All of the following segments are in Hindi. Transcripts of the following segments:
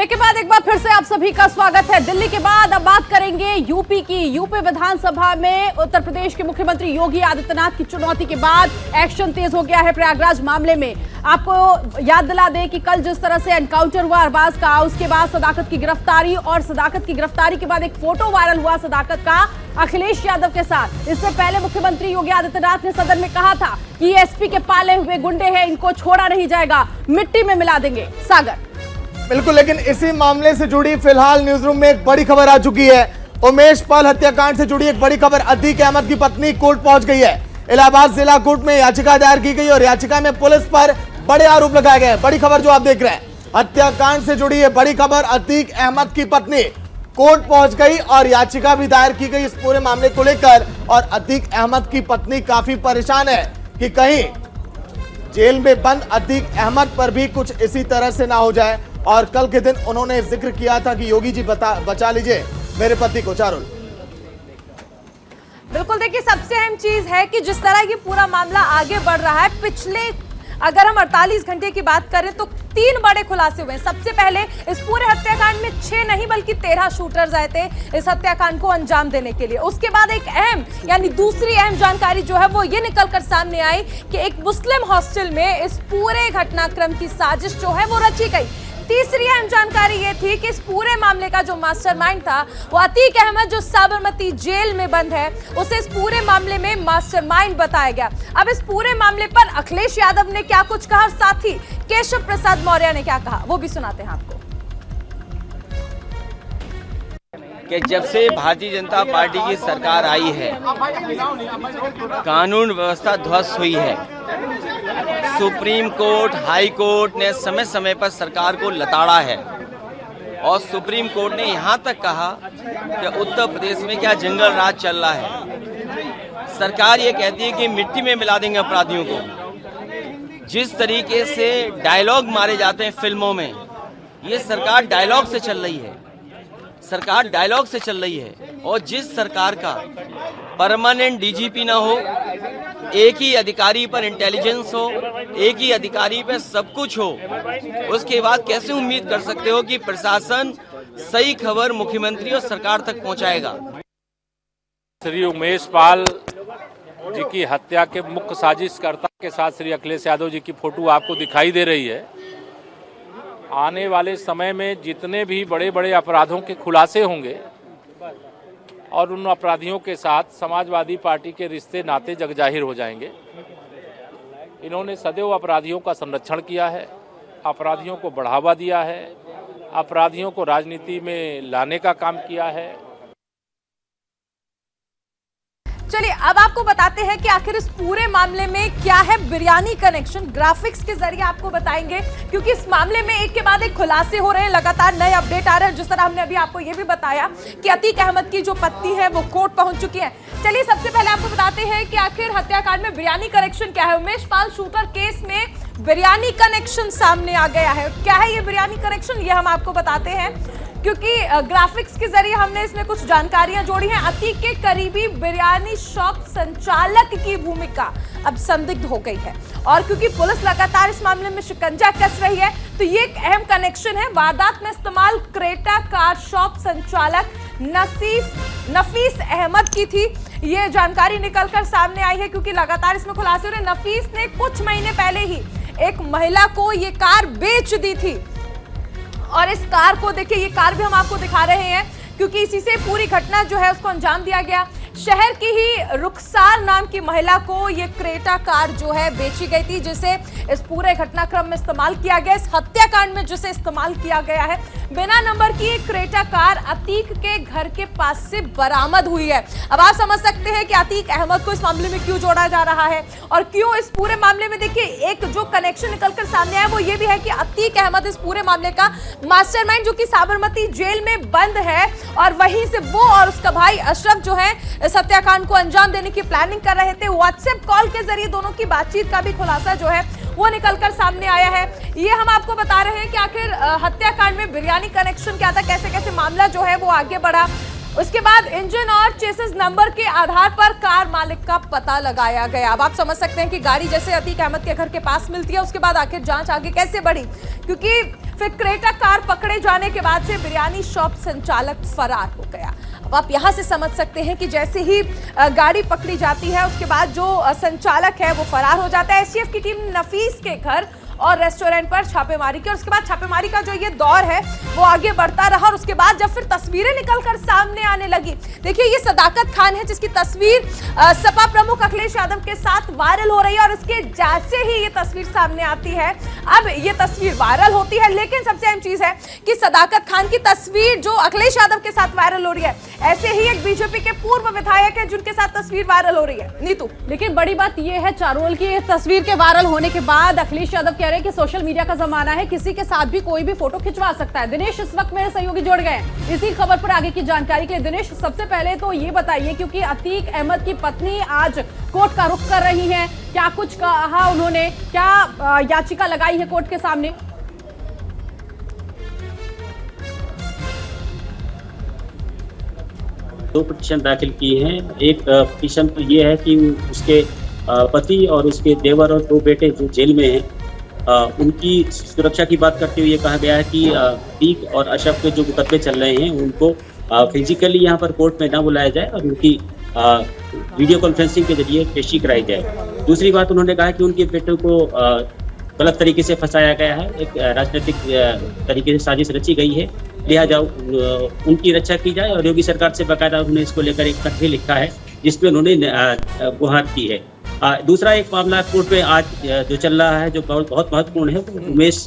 ब्रेक के बाद एक बार फिर से आप सभी का स्वागत है। दिल्ली के बाद अब बात करेंगे यूपी की। यूपी विधानसभा में उत्तर प्रदेश के मुख्यमंत्री योगी आदित्यनाथ की चुनौती के बाद एक्शन तेज हो गया है प्रयागराज मामले में। आपको याद दिला दें कि कल जिस तरह से एनकाउंटर हुआ अरबाज का, उसके बाद सदाकत की गिरफ्तारी, और सदाकत की गिरफ्तारी के बाद एक फोटो वायरल हुआ सदाकत का अखिलेश यादव के साथ। इससे पहले मुख्यमंत्री योगी आदित्यनाथ ने सदन में कहा था कि एसपी के पाले हुए गुंडे हैं, इनको छोड़ा नहीं जाएगा, मिट्टी में मिला देंगे। सागर बिल्कुल, लेकिन इसी मामले से जुड़ी फिलहाल न्यूज रूम में एक बड़ी खबर आ चुकी है। उमेश पाल हत्याकांड से जुड़ी एक बड़ी खबर। अतीक अहमद की पत्नी कोर्ट पहुंच गई है। इलाहाबाद जिला कोर्ट में याचिका दायर की गई और याचिका में पुलिस पर बड़े आरोप लगाए गए। बड़ी खबर जो आप देख रहे हैं, हत्याकांड से जुड़ी है बड़ी खबर। अतीक अहमद की पत्नी कोर्ट पहुंच गई और याचिका भी दायर की गई इस पूरे मामले को लेकर। और अतीक अहमद की पत्नी काफी परेशान है कि कहीं जेल में बंद अतीक अहमद पर भी कुछ इसी तरह से ना हो जाए। और कल के दिन उन्होंने जिक्र किया था कि योगी जी बचा लीजिए मेरे पति को। चारुल, बिल्कुल, देखिए सबसे अहम चीज है कि जिस तरह ये पूरा मामला आगे बढ़ रहा है, पिछले अगर हम 48 घंटे की बात करें तो 3 बड़े खुलासे हुए हैं। सबसे पहले इस पूरे हत्याकांड में 6 नहीं बल्कि 13 शूटर्स आए थे इस हत्याकांड को अंजाम देने के लिए। उसके बाद एक अहम यानी दूसरी अहम जानकारी जो है वो ये निकलकर सामने आई कि एक मुस्लिम हॉस्टल में इस पूरे घटनाक्रम की साजिश जो है वो रची गई। तीसरी अहम जानकारी ये थी कि इस पूरे मामले का जो मास्टरमाइंड था वो अतीक अहमद जो साबरमती जेल में बंद है, उसे इस पूरे मामले में मास्टरमाइंड बताया गया। अब इस पूरे मामले पर अखिलेश यादव ने क्या कुछ कहा, साथ ही केशव प्रसाद मौर्य ने क्या कहा, वो भी सुनाते हैं आपको। कि जब से भारतीय जनता पार्टी की सरकार आई है, कानून व्यवस्था ध्वस्त हुई है। सुप्रीम कोर्ट, हाई कोर्ट ने समय समय पर सरकार को लताड़ा है और सुप्रीम कोर्ट ने यहाँ तक कहा कि उत्तर प्रदेश में क्या जंगल राज चल रहा है। सरकार ये कहती है कि मिट्टी में मिला देंगे अपराधियों को। जिस तरीके से डायलॉग मारे जाते हैं फिल्मों में, ये सरकार डायलॉग से चल रही है। सरकार डायलॉग से चल रही है। और जिस सरकार का परमानेंट डीजीपी ना हो, एक ही अधिकारी पर इंटेलिजेंस हो, एक ही अधिकारी पर सब कुछ हो, उसके बाद कैसे उम्मीद कर सकते हो कि प्रशासन सही खबर मुख्यमंत्री और सरकार तक पहुंचाएगा। श्री उमेश पाल जी की हत्या के मुख्य साजिशकर्ता के साथ श्री अखिलेश यादव जी की फोटो आपको दिखाई दे रही है। आने वाले समय में जितने भी बड़े बड़े अपराधों के खुलासे होंगे और उन अपराधियों के साथ समाजवादी पार्टी के रिश्ते नाते जगजाहिर हो जाएंगे। इन्होंने सदैव अपराधियों का संरक्षण किया है, अपराधियों को बढ़ावा दिया है, अपराधियों को राजनीति में लाने का काम किया है। चलिए अब आपको बताते हैं कि आखिर इस पूरे मामले में क्या है बिरयानी कनेक्शन। ग्राफिक्स के जरिए आपको बताएंगे, क्योंकि इस मामले में एक के बाद एक खुलासे हो रहे हैं, लगातार नए अपडेट आ रहे हैं। जिस तरह हमने अभी आपको ये भी बताया कि अतीक अहमद की जो पत्नी है वो कोर्ट पहुंच चुकी है। चलिए सबसे पहले आपको बताते हैं कि आखिर हत्याकांड में बिरयानी कनेक्शन क्या है। उमेश पाल शूटर केस में बिरयानी कनेक्शन सामने आ गया है। क्या है ये बिरयानी कनेक्शन, ये हम आपको बताते हैं, क्योंकि ग्राफिक्स के जरिए हमने इसमें कुछ जानकारियां जोड़ी हैं। अतीक के करीबी बिरयानी शॉप संचालक की भूमिका अब संदिग्ध हो गई है, और क्योंकि पुलिस लगातार इस मामले में शिकंजा कस रही है, तो ये एक अहम कनेक्शन है। वारदात में इस्तेमाल क्रेटा कार शॉप संचालक नफीस अहमद की थी। ये जानकारी निकलकर सामने आई है, क्योंकि लगातार इसमें खुलासे हो रहे। नफीस ने कुछ महीने पहले ही एक महिला को ये कार बेच दी थी, और इस कार को देखिए, ये कार भी हम आपको दिखा रहे हैं, क्योंकि इसी से पूरी घटना जो है उसको अंजाम दिया गया। शहर की ही रुखसार नाम की महिला को ये क्रेटा कार जो है बेची गई थी, जिसे इस पूरे घटनाक्रम में इस्तेमाल किया गया, इस हत्याकांड में जिसे इस्तेमाल किया गया है। बिना नंबर की एक क्रेटा कार अतीक के घर के पास से बरामद हुई है। अब आप समझ सकते हैं कि अतीक अहमद को इस मामले में क्यों जोड़ा जा रहा है, और क्यों इस पूरे मामले में देखिए एक जो कनेक्शन निकलकर सामने आया वो ये भी है कि अतीक अहमद इस पूरे मामले का मास्टरमाइंड, जो कि साबरमती जेल में बंद है, और वहीं से वो और उसका भाई अशरफ जो है इस हत्याकांड को अंजाम देने की प्लानिंग कर रहे थे। व्हाट्सएप कॉल के जरिए दोनों की बातचीत का भी खुलासा जो है वो निकलकर सामने आया है। ये हम आपको बता रहे हैं कि आखिर हत्याकांड में बिरयानी कनेक्शन क्या था, कैसे कैसे मामला जो है वो आगे बढ़ा। उसके बाद इंजन और चेसिस नंबर के आधार पर कार मालिक का पता लगाया गया। अब आप समझ सकते हैं कि गाड़ी जैसे अतीक अहमद के घर के पास मिलती है, उसके बाद आखिर जांच आगे कैसे बढ़ी, क्योंकि फिर क्रेटा कार पकड़े जाने के बाद से बिरयानी शॉप संचालक फरार हो गया। अब आप यहां से समझ सकते हैं कि जैसे ही गाड़ी पकड़ी जाती है उसके बाद जो संचालक है वो फरार हो जाता है। एसटीएफ की टीम नफीस के घर और रेस्टोरेंट पर छापेमारी की और उसके बाद छापेमारी का जो ये दौर है वो आगे बढ़ता रहा और उसके बाद जब फिर तस्वीरें निकलकर सामने आने लगी, देखिए ये सदाकत खान है जिसकी तस्वीर सपा प्रमुख अखिलेश यादव के साथ वायरल हो रही है और इसके जैसे ही ये तस्वीर सामने आती है, अब ये तस्वीर वायरल होती है। लेकिन सबसे अहम चीज है कि सदाकत खान की तस्वीर जो अखिलेश यादव के साथ वायरल हो रही है, ऐसे ही एक बीजेपी के पूर्व विधायक है जिनके साथ तस्वीर वायरल हो रही है। नीतू, लेकिन बड़ी बात यह है चारोल की इस तस्वीर के वायरल होने के बाद अखिलेश यादव कह रहे हैं कि सोशल मीडिया का जमाना है, किसी के साथ भी कोई भी फोटो खिंचवा सकता है। दिनेश इस वक्त मेरे सहयोगी जुड़ गए हैं इसी खबर पर आगे की जानकारी के लिए। दिनेश, सबसे पहले तो ये बताइए, क्योंकि अतीक अहमद की पत्नी आज कोर्ट का रुख कर रही हैं, क्या कुछ कहा उन्होंने, क्या याचिका लगाई है कोर्ट के सामने? दो पिटीशन दाखिल की हैं। एक पिटीशन तो ये है कि उसके पति और उसके देवर और दो बेटे जो जेल में हैं, उनकी सुरक्षा की बात करते हुए ये कहा गया है कि अतीक और अशरफ के जो मुकदमे चल रहे हैं उनको फिजिकली यहाँ पर कोर्ट में ना बुलाया जाए और उनकी वीडियो कॉन्फ्रेंसिंग के जरिए पेशी कराई जाए। दूसरी बात उन्होंने कहा कि उनके बेटों को गलत तरीके से फंसाया गया है, एक राजनीतिक तरीके से साजिश रची गई है, लिहाजा उनकी रक्षा की जाए और योगी सरकार से बाकायदा उन्होंने इसको लेकर एक पत्र लिखा है जिसमें उन्होंने गुहार की है। दूसरा एक मामला कोर्ट में आज जो चल रहा है जो बहुत महत्वपूर्ण है, उमेश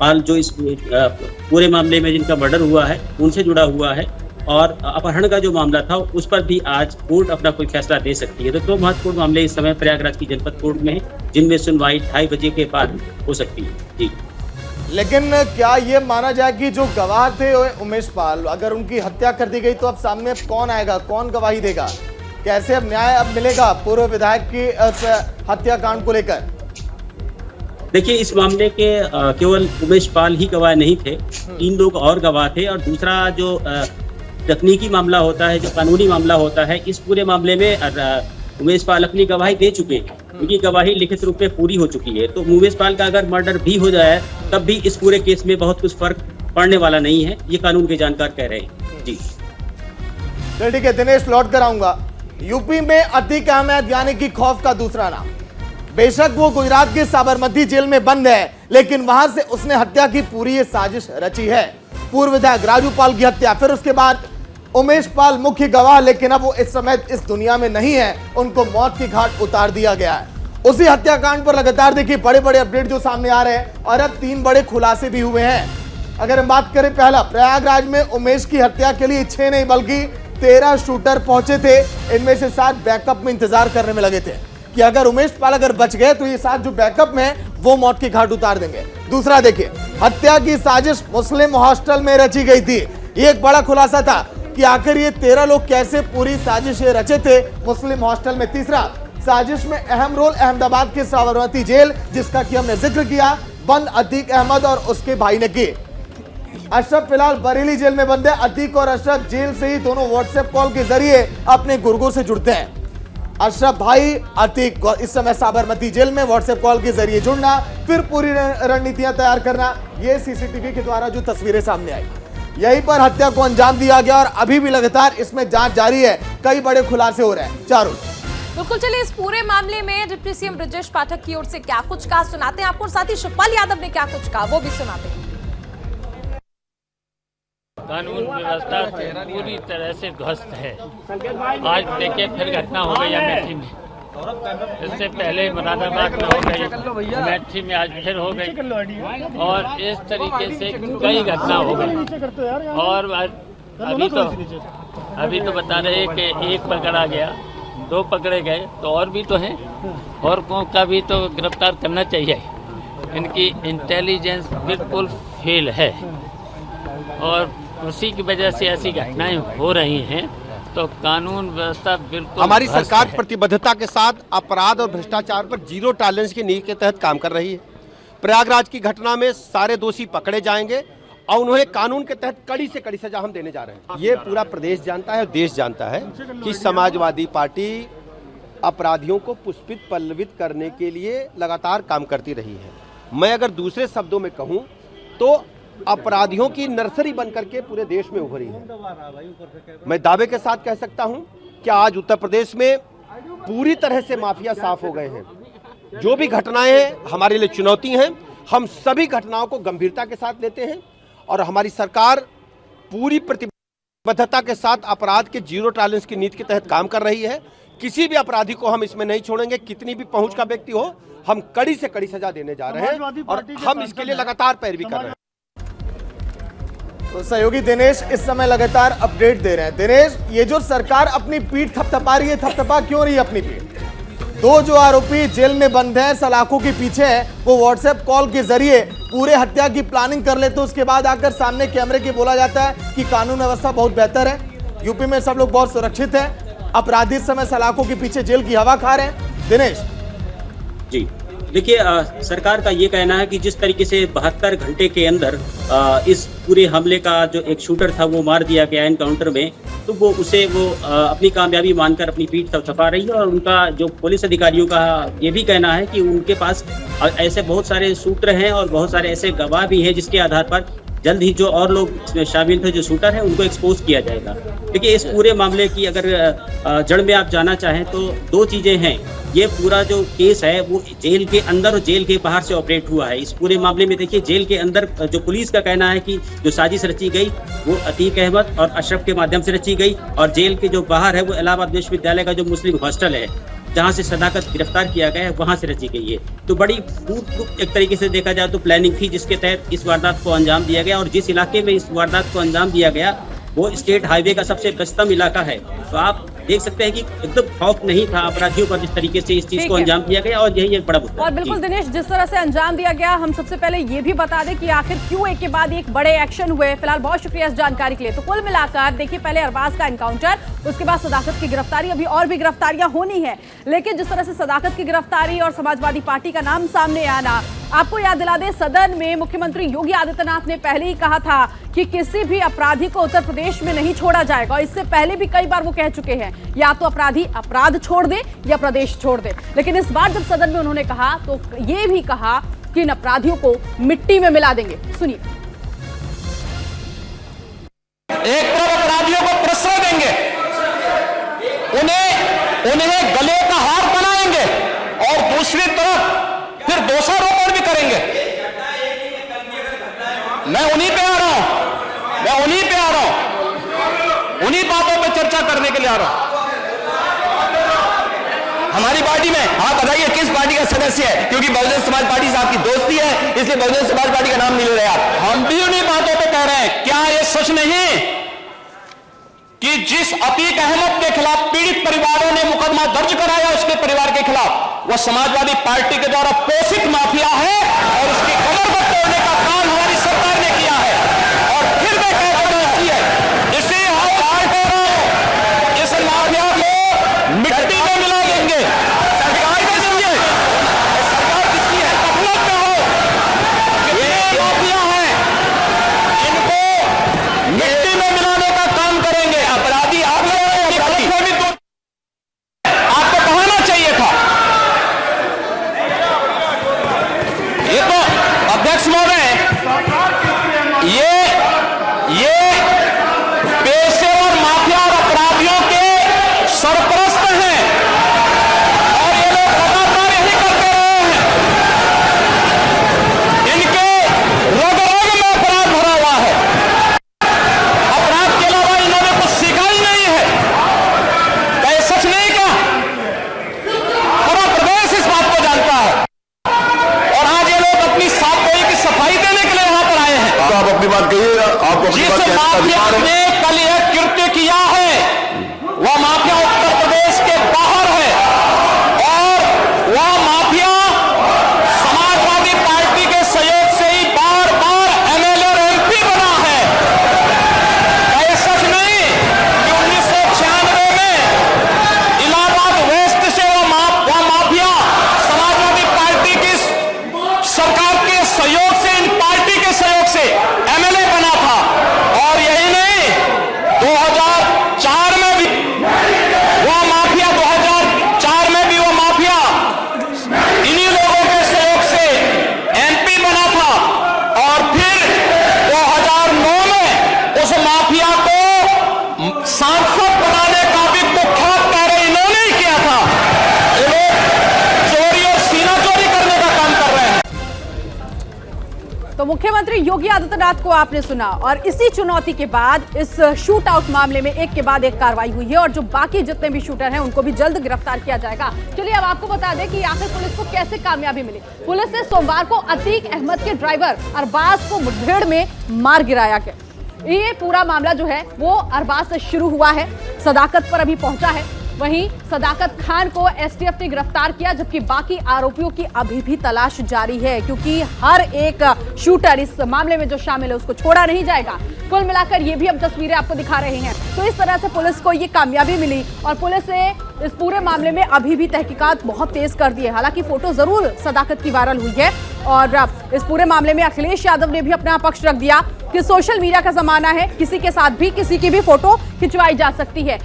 पाल जो इस पूरे मामले में जिनका मर्डर हुआ है उनसे जुड़ा हुआ है और अपहरण का जो मामला था उस पर भी आज कोर्ट अपना कोई फैसला दे सकती है। तो दो महत्वपूर्ण मामले इस समय प्रयागराज की जनपद कोर्ट में हैं जिनमें सुनवाई 2:30 बजे के बाद हो सकती है। जी, लेकिन क्या ये माना जाए कि जो गवाह थे उमेश पाल, अगर उनकी हत्या कर दी गई तो अब सामने कौन आएगा, कौन गवाही देगा, कैसे अब न्याय अब मिलेगा पूर्व विधायक की हत्याकांड को लेकर? देखिए, इस मामले के केवल उमेश पाल ही गवाह नहीं थे, 3 लोग और गवाह थे और दूसरा जो तकनीकी मामला होता है, जो कानूनी मामला होता है, इस पूरे मामले में उमेश पाल अपनी गवाही दे चुके हैं, उनकी गवाही लिखित रूप में पूरी हो चुकी है। तो उमेश पाल का अगर मर्डर भी हो जाए तब भी इस पूरे केस में बहुत कुछ फर्क पड़ने वाला नहीं है, ये कानून के जानकार कह रहे हैं। जी ठीक है दिनेश, लौट कर आऊंगा। यूपी में अतीक अहमद यानी कि खौफ का दूसरा नाम, बेशक वो गुजरात के साबरमती जेल में बंद है, लेकिन वहां से उसने हत्या की पूरी ये साजिश रची है। पूर्व विधायक राजू पाल की हत्या, फिर उसके बाद उमेश पाल मुख्य गवाह, लेकिन अब वो इस समय इस दुनिया में नहीं है, उनको मौत की घाट उतार दिया गया है। उसी हत्याकांड पर लगातार देखिए बड़े बड़े अपडेट जो सामने आ रहे हैं और अब 3 बड़े खुलासे भी हुए हैं। अगर हम बात करें, पहला, प्रयागराज में उमेश की हत्या के लिए 6 नहीं बल्कि 13 शूटर पहुंचे थे, इनमें से 7 बैकअप में इंतजार करने में लगे थे कि अगर उमेश पाल अगर बच गए तो ये 7 जो बैकअप में वो मौत की घाट उतार देंगे। दूसरा देखिए, हत्या की साजिश मुस्लिम हॉस्टल में रची गई थी, ये एक बड़ा खुलासा था कि आखिर ये 13 लोग कैसे पूरी साजिश रचे थे मुस्लिम हॉस्टल में। तीसरा, साजिश में अहम रोल अहमदाबाद के साबरमती जेल, जिसका कि हमने जिक्र किया, बंद अतीक अहमद और उसके भाई ने की। अशरफ फिलहाल बरेली जेल में बंद है। अतीक और अशरफ जेल से ही दोनों व्हाट्सएप कॉल के जरिए अपने गुर्गों से जुड़ते हैं। अशरफ भाई, अतीक इस समय साबरमती जेल में व्हाट्सएप कॉल के जरिए जुड़ना, फिर पूरी रणनीतियां तैयार करना, ये सीसीटीवी के द्वारा जो तस्वीरें सामने आई, यहीं पर हत्या को अंजाम दिया गया और अभी भी लगातार इसमें जांच जारी है। कई बड़े खुलासे हो रहे हैं। चारों बिल्कुल, चलिए इस पूरे मामले में डिप्टी सीएम ब्रजेश पाठक की ओर से क्या कुछ कहा सुनाते हैं आपको, और साथ ही शिवपाल यादव ने क्या कुछ कहा वो भी सुनाते हैं। कानून व्यवस्था पूरी तरह से ध्वस्त है। आज देखिए फिर घटना हो गई अमेठी में, इससे पहले मुरादाबाद में हो गई, अमेठी में आज फिर हो गई और इस तरीके से कई घटना हो गई। और अभी तो बता रहे कि 1 पकड़ा गया, 2 पकड़े गए, तो और भी तो हैं, और का भी तो गिरफ्तार करना चाहिए। इनकी इंटेलिजेंस बिल्कुल फेल है और उसी की वजह से ऐसी घटनाएं हो रही हैं। तो कानून व्यवस्था बिल्कुल, हमारी सरकार प्रतिबद्धता के साथ अपराध और भ्रष्टाचार पर 0 टॉलरेंस की नीति के तहत काम कर रही है। प्रयागराज की घटना में सारे दोषी पकड़े जाएंगे और उन्हें कानून के तहत कड़ी से कड़ी सजा हम देने जा रहे हैं। ये पूरा प्रदेश जानता है और देश जानता है कि समाजवादी पार्टी अपराधियों को पुष्पित पल्लवित करने के लिए लगातार काम करती रही है। मैं अगर दूसरे शब्दों में कहूँ तो अपराधियों की नर्सरी बनकर के पूरे देश में उभरी है। मैं दावे के साथ कह सकता हूं कि आज उत्तर प्रदेश में पूरी तरह से माफिया साफ हो गए हैं। जो भी घटनाएं हैं हमारे लिए चुनौती हैं, हम सभी घटनाओं को गंभीरता के साथ लेते हैं और हमारी सरकार पूरी प्रतिबद्धता के साथ अपराध के जीरो टॉलरेंस की नीति के तहत काम कर रही है। किसी भी अपराधी को हम इसमें नहीं छोड़ेंगे, कितनी भी पहुंच का व्यक्ति हो, हम कड़ी से कड़ी सजा देने जा रहे हैं और हम इसके लिए लगातार पैरवी कर रहे हैं। तो सहयोगी दिनेश इस समय लगातार अपडेट दे रहे हैं। दिनेश, ये जो सरकार अपनी पीठ थपथपा रही है, थपथपा क्यों रही है अपनी पीठ? दो जो आरोपी जेल में बंद हैं, सलाखों के पीछे हैं, वो व्हाट्सएप कॉल के जरिए पूरे हत्या की प्लानिंग कर लेते, उसके बाद आकर सामने कैमरे के बोला जाता है कि कानून व्यवस्था बहुत बेहतर है, यूपी में सब लोग बहुत सुरक्षित हैं, अपराधी इस समय सलाखों के पीछे जेल की हवा खा रहे हैं। दिनेश जी देखिए, सरकार का ये कहना है कि जिस तरीके से 72 घंटे के अंदर इस पूरे हमले का जो एक शूटर था वो मार दिया गया एनकाउंटर में, तो वो अपनी कामयाबी मानकर अपनी पीठ थपथपा रही है। और उनका जो पुलिस अधिकारियों का ये भी कहना है कि उनके पास ऐसे बहुत सारे सूत्र हैं और बहुत सारे ऐसे गवाह भी हैं जिसके आधार पर जल्द ही जो और लोग इसमें शामिल थे, जो शूटर हैं, उनको एक्सपोज किया जाएगा। देखिए, इस पूरे मामले की अगर जड़ में आप जाना चाहें तो दो चीज़ें हैं। ये पूरा जो केस है वो जेल के अंदर और जेल के बाहर से ऑपरेट हुआ है। इस पूरे मामले में देखिए, जेल के अंदर जो पुलिस का कहना है कि जो साजिश रची गई वो अतीक अहमद और अशरफ के माध्यम से रची गई, और जेल के जो बाहर है वो इलाहाबाद विश्वविद्यालय का जो मुस्लिम हॉस्टल है जहाँ से सदाकत गिरफ्तार किया गया है, वहाँ से रची गई है। तो बड़ी एक तरीके से देखा जाए तो प्लानिंग थी जिसके तहत इस वारदात को अंजाम दिया गया। और जिस इलाके में इस वारदात को अंजाम दिया गया वो स्टेट हाईवे का सबसे व्यस्तम इलाका है। तो आप देख सकते हैं कि एकदम खौफ नहीं था अपराधियों पर जिस तरीके से इस चीज को अंजाम दिया गया, और यही एक बड़ा मुद्दा। और बिल्कुल दिनेश, जिस तरह से अंजाम दिया गया, हम सबसे पहले ये भी बता दें कि आखिर क्यों एक के बाद एक बड़े एक्शन हुए। फिलहाल बहुत शुक्रिया इस जानकारी के लिए। तो कुल मिलाकर देखिए, पहले अरबाज का एनकाउंटर, उसके बाद सदाकत की गिरफ्तारी, अभी और भी गिरफ्तारियां होनी है, लेकिन जिस तरह से सदाकत की गिरफ्तारी और समाजवादी पार्टी का नाम सामने आना, आपको याद दिला दें, सदन में मुख्यमंत्री योगी आदित्यनाथ ने पहले ही कहा था कि किसी भी अपराधी को उत्तर प्रदेश में नहीं छोड़ा जाएगा। इससे पहले भी कई बार वो कह चुके हैं, या तो अपराधी अपराध छोड़ दे या प्रदेश छोड़ दे। लेकिन इस बार जब सदन में उन्होंने कहा तो ये भी कहा कि इन अपराधियों को मिट्टी में मिला देंगे। सुनिए। एक तरफ अपराधियों को प्रश्रय देंगे, उन्हें गले का हार बनाएंगे, और दूसरी तरफ फिर दोषारोपण भी करेंगे। मैं उन्हीं पे आ रहा हूं, उन्हीं बातों पे चर्चा करने के लिए आ रहा हूं। हमारी पार्टी में आप बताइए किस पार्टी का सदस्य है, क्योंकि बहुजन समाज पार्टी से आपकी दोस्ती है इसलिए बहुजन समाज पार्टी का नाम नहीं ले रहे आप। हम भी उन्हीं बातों पे कह रहे हैं। क्या यह सच नहीं कि जिस अतीक अहमद के खिलाफ पीड़ित परिवारों ने मुकदमा दर्ज कराया, उसके परिवार के खिलाफ, वह समाजवादी पार्टी के द्वारा पोषित माफिया है और उसकी कमर को तोड़ने का काम हमारी सरकार ने किया है। और फिर मैं कहता हूं इसे हम इस माफिया को मिट्टी में मिला देंगे। सरकार किसकी है? सरकार किसकी है? गफलत में हो, ये माफिया है, इनको मिट्टी में मिलाने का काम करेंगे। अपराधी आप लोग आपको कहना चाहिए था। ये तो अध्यक्ष महोदय, ये पेशेवर माफिया और अपराधियों के सरपरस्त हैं, और ये लोग लगातार यही करते रहे हैं। इनके रग रग में अपराध भरा हुआ है। अपराध के अलावा इन्होंने कुछ सीखा ही नहीं है। क्या ये सच नहीं का? पूरा प्रदेश इस बात को जानता है, और आज ये लोग अपनी साफ गोई की सफाई देने के लिए यहाँ पर आए हैं। तो आप अपनी बात कहिए। जिस माफिया ने कल यह कृत्य किया है वह माफिया उत्तर प्रदेश के बाहर है, और वह माफिया समाजवादी पार्टी के सहयोग से ही बार बार एमएलए और एमपी बना है। क्या सच नहीं कि 1996 में इलाहाबाद वेस्ट से वह माफिया समाजवादी पार्टी की सरकार के सहयोग से, इन पार्टी के सहयोग से एमएलए बना था। और यही नहीं, मुख्यमंत्री योगी आदित्यनाथ को आपने सुना और इसी चुनौती के बाद इस शूट आउट मामले में एक के बाद एक कार्रवाई हुई है और जो बाकी जितने भी शूटर हैं उनको भी जल्द गिरफ्तार किया जाएगा। चलिए अब आपको बता दें कि आखिर पुलिस को कैसे कामयाबी मिली। पुलिस ने सोमवार को अतीक अहमद के ड्राइवर अरबाज को मुठभेड़ में मार गिराया गया। ये पूरा मामला जो है वो अरबाज से शुरू हुआ है, सदाकत पर अभी पहुंचा है। वहीं सदाकत खान को एसटीएफ ने गिरफ्तार किया, जबकि बाकी आरोपियों की अभी भी तलाश जारी है, क्योंकि हर एक शूटर इस मामले में जो शामिल है उसको छोड़ा नहीं जाएगा। कुल मिलाकर ये भी हम तस्वीरें आपको दिखा रहे हैं। तो इस तरह से पुलिस को ये कामयाबी मिली और पुलिस ने इस पूरे मामले में अभी भी तहकीकात बहुत तेज कर दी है। हालांकि फोटो जरूर सदाकत की वायरल हुई है और इस पूरे मामले में अखिलेश यादव ने भी अपना पक्ष रख दिया कि सोशल मीडिया का जमाना है, किसी के साथ भी किसी की भी फोटो खिंचवाई जा सकती है।